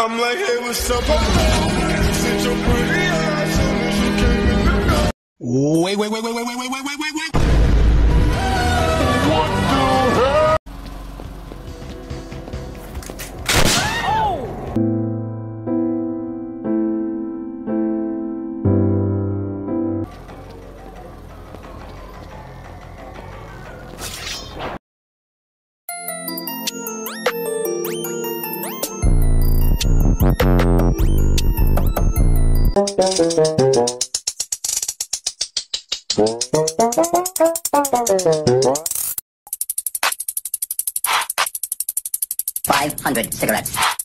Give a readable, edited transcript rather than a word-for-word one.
I'm like, hey, what's up? Sit your pretty ass soon as you came in the door. Wait. What the hell? 500 cigarettes.